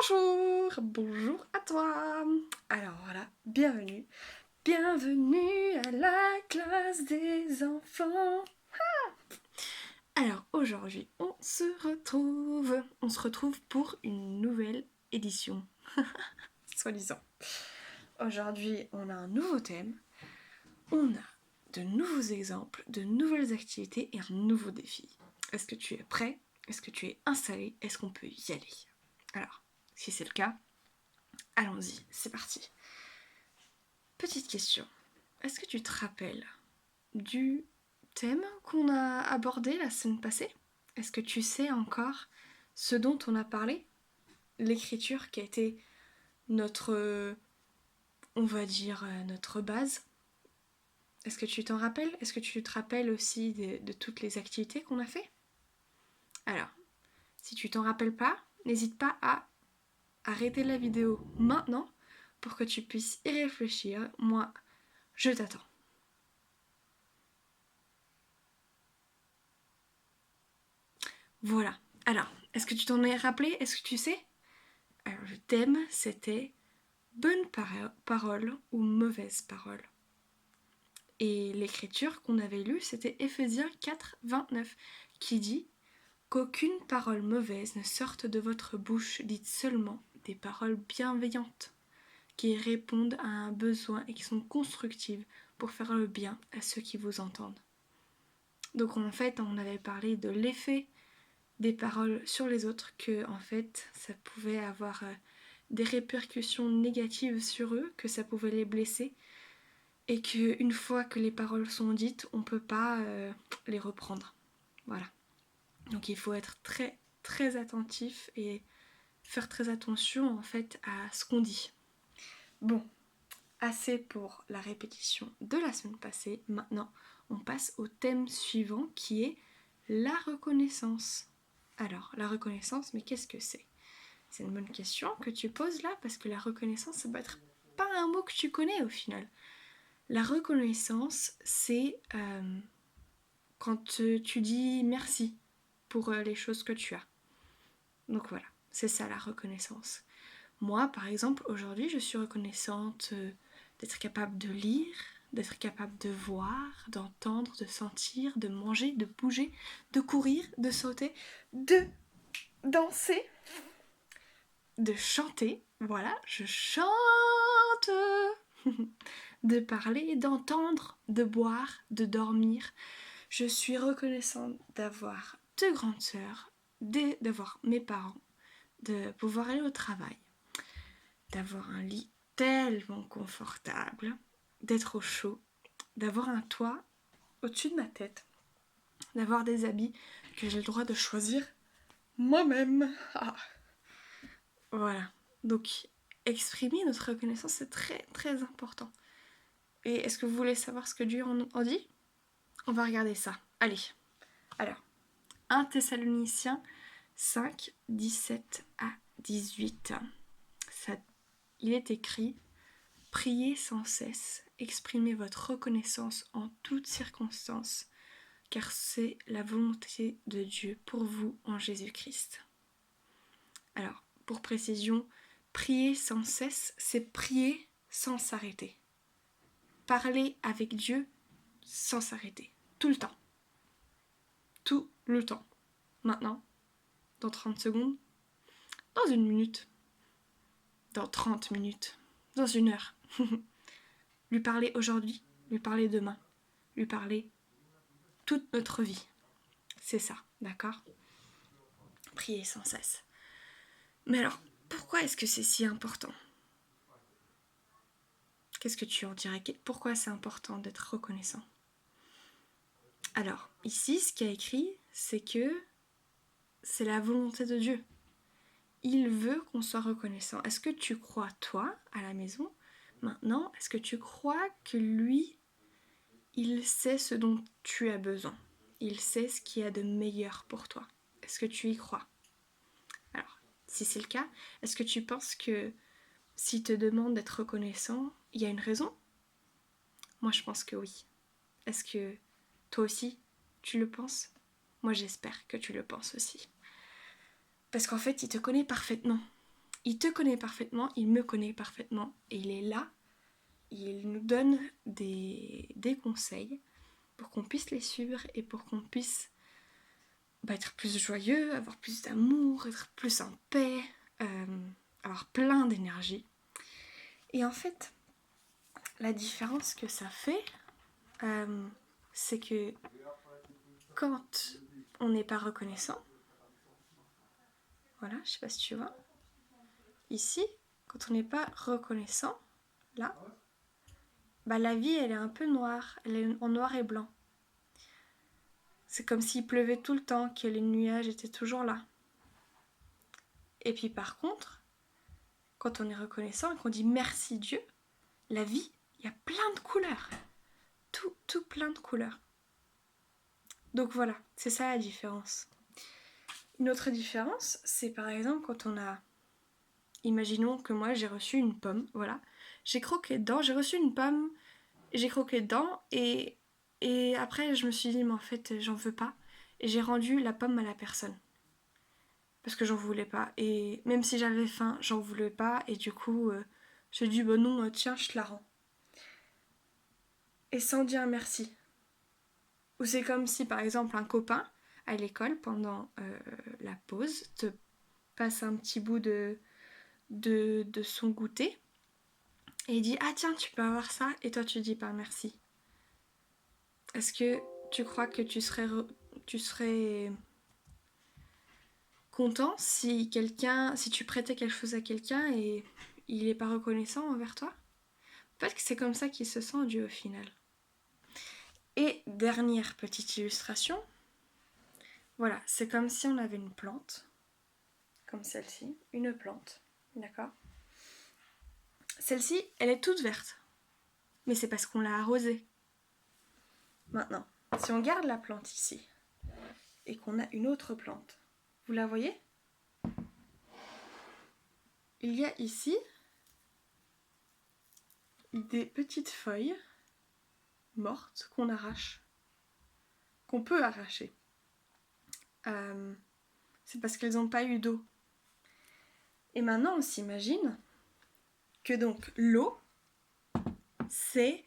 Bonjour à toi. Alors voilà, bienvenue à la classe des enfants. Alors aujourd'hui, on se retrouve pour une nouvelle édition, soi-disant. Aujourd'hui, on a un nouveau thème, on a de nouveaux exemples, de nouvelles activités et un nouveau défi. Est-ce que tu es prêt? Est-ce que tu es installé? Est-ce qu'on peut y aller? Alors, si c'est le cas, allons-y, c'est parti. Petite question, est-ce que tu te rappelles du thème qu'on a abordé la semaine passée? Est-ce que tu sais encore ce dont on a parlé? L'écriture qui a été notre, on va dire, notre base. Est-ce que tu t'en rappelles? Est-ce que tu te rappelles aussi de toutes les activités qu'on a fait? Alors, si tu t'en rappelles pas, n'hésite pas à arrêter la vidéo maintenant pour que tu puisses y réfléchir. Moi, je t'attends. Voilà. Alors, est-ce que tu t'en es rappelé? Est-ce que tu sais? Alors, le thème, c'était bonne parole ou mauvaise parole. Et l'écriture qu'on avait lue, c'était Éphésiens 4, 29, qui dit qu'aucune parole mauvaise ne sorte de votre bouche, dites seulement des paroles bienveillantes, qui répondent à un besoin et qui sont constructives pour faire le bien à ceux qui vous entendent. Donc en fait, on avait parlé de l'effet des paroles sur les autres, que en fait, ça pouvait avoir des répercussions négatives sur eux, que ça pouvait les blesser, et qu'une fois que les paroles sont dites, on ne peut pas les reprendre. Voilà. Donc il faut être très très attentif et faire très attention en fait à ce qu'on dit. Bon, assez pour la répétition de la semaine passée. Maintenant, on passe au thème suivant qui est la reconnaissance. Alors, la reconnaissance, mais qu'est-ce que c'est? C'est une bonne question que tu poses là, parce que la reconnaissance, ça peut être pas un mot que tu connais au final. La reconnaissance, c'est quand tu dis merci pour les choses que tu as. Donc voilà, c'est ça la reconnaissance. Moi, par exemple, aujourd'hui, je suis reconnaissante d'être capable de lire, d'être capable de voir, d'entendre, de sentir, de manger, de bouger, de courir, de sauter, de danser, de chanter. Voilà, je chante. De parler, d'entendre, de boire, de dormir. Je suis reconnaissante d'avoir deux grandes sœurs, d'avoir mes parents, de pouvoir aller au travail, d'avoir un lit tellement confortable, d'être au chaud, d'avoir un toit au-dessus de ma tête, d'avoir des habits que j'ai le droit de choisir moi-même. Ah. Voilà. Donc, exprimer notre reconnaissance, c'est très très important. Et est-ce que vous voulez savoir ce que Dieu en dit? On va regarder ça. Allez. Alors, 1 Thessaloniciens 5, 17 à 18. Il est écrit « Priez sans cesse, exprimez votre reconnaissance en toutes circonstances, car c'est la volonté de Dieu pour vous en Jésus-Christ. » Alors, pour précision, prier sans cesse, c'est prier sans s'arrêter. Parler avec Dieu sans s'arrêter. Tout le temps. Tout le temps. Maintenant, dans 30 secondes, dans 1 minute, dans 30 minutes, dans 1 heure. Lui parler aujourd'hui, lui parler demain, lui parler toute notre vie. C'est ça, d'accord? Prier sans cesse. Mais alors, pourquoi est-ce que c'est si important? Qu'est-ce que tu en dirais? Pourquoi c'est important d'être reconnaissant? Alors, ici, ce qu'il y a écrit, c'est que c'est la volonté de Dieu. Il veut qu'on soit reconnaissant. Est-ce que tu crois, toi, à la maison, maintenant, est-ce que tu crois que lui, il sait ce dont tu as besoin? Il sait ce qu'il y a de meilleur pour toi. Est-ce que tu y crois? Alors, si c'est le cas, est-ce que tu penses que s'il te demande d'être reconnaissant, il y a une raison? Moi, je pense que oui. Est-ce que toi aussi, tu le penses? Moi, j'espère que tu le penses aussi. Parce qu'en fait, il te connaît parfaitement. il te connaît parfaitement, il me connaît parfaitement, et il est là, il nous donne des conseils pour qu'on puisse les suivre et pour qu'on puisse être plus joyeux, avoir plus d'amour, être plus en paix, avoir plein d'énergie. Et en fait, la différence que ça fait, c'est que quand on n'est pas reconnaissant, voilà, je sais pas si tu vois, ici, quand on n'est pas reconnaissant, là, la vie elle est un peu noire, elle est en noir et blanc. C'est comme s'il pleuvait tout le temps, que les nuages étaient toujours là. Et puis par contre, quand on est reconnaissant et qu'on dit merci Dieu, la vie, il y a plein de couleurs. Tout plein de couleurs. Donc voilà, c'est ça la différence. Une autre différence, c'est par exemple quand on a... Imaginons que moi j'ai reçu une pomme, voilà. J'ai croqué dedans, j'ai reçu une pomme, j'ai croqué dedans et après je me suis dit mais en fait j'en veux pas. Et j'ai rendu la pomme à la personne. Parce que j'en voulais pas. Et même si j'avais faim, j'en voulais pas. Et du coup, j'ai dit bah non, tiens, je te la rends. Et sans dire merci. Ou c'est comme si par exemple un copain à l'école pendant la pause te passe un petit bout de son goûter et il dit ah tiens tu peux avoir ça et toi tu dis pas merci. Est-ce que tu crois que tu serais content si tu prêtais quelque chose à quelqu'un et il est pas reconnaissant envers toi? Peut-être que c'est comme ça qu'il se sent Dieu au final. Et dernière petite illustration, voilà, c'est comme si on avait une plante, comme celle-ci, une plante, d'accord? Celle-ci, elle est toute verte, mais c'est parce qu'on l'a arrosée. Maintenant, si on garde la plante ici, et qu'on a une autre plante, vous la voyez? Il y a ici des petites feuilles mortes qu'on arrache, qu'on peut arracher. C'est parce qu'elles n'ont pas eu d'eau. Et maintenant, on s'imagine que donc l'eau, c'est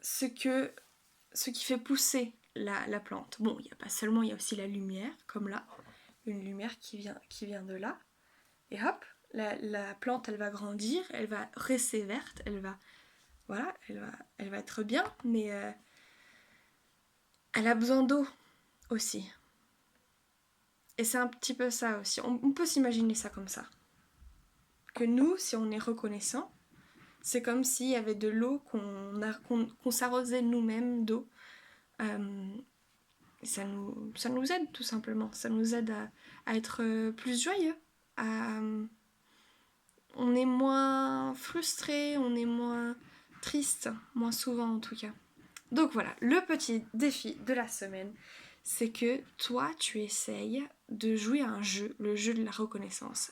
ce qui fait pousser la plante. Bon, il n'y a pas seulement, il y a aussi la lumière, comme là, une lumière qui vient de là. Et hop, la plante, elle va grandir, elle va rester verte, elle va être bien, mais elle a besoin d'eau aussi. Et c'est un petit peu ça aussi. On peut s'imaginer ça comme ça. Que nous, si on est reconnaissant, c'est comme s'il y avait de l'eau qu'on s'arrosait nous-mêmes d'eau. Ça nous aide tout simplement. Ça nous aide à être plus joyeux. On est moins frustré, on est moins triste, moins souvent en tout cas. Donc voilà, le petit défi de la semaine, c'est que toi, tu essayes de jouer à un jeu, le jeu de la reconnaissance.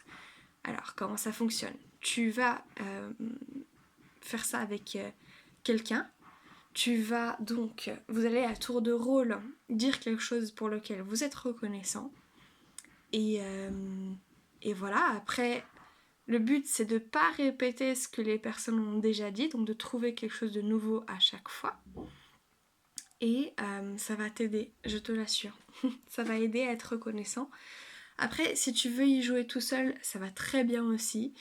Alors, comment ça fonctionne? Tu vas faire ça avec quelqu'un. Vous allez à tour de rôle dire quelque chose pour lequel vous êtes reconnaissant. Et voilà, après, le but c'est de ne pas répéter ce que les personnes ont déjà dit, donc de trouver quelque chose de nouveau à chaque fois. Et ça va t'aider, je te l'assure. Ça va aider à être reconnaissant. Après, si tu veux y jouer tout seul, ça va très bien aussi.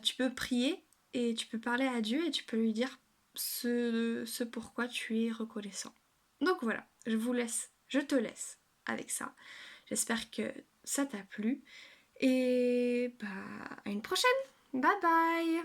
Tu peux prier et tu peux parler à Dieu et tu peux lui dire ce pourquoi tu es reconnaissant. Donc voilà, je te laisse avec ça. J'espère que ça t'a plu. Et à une prochaine. Bye bye.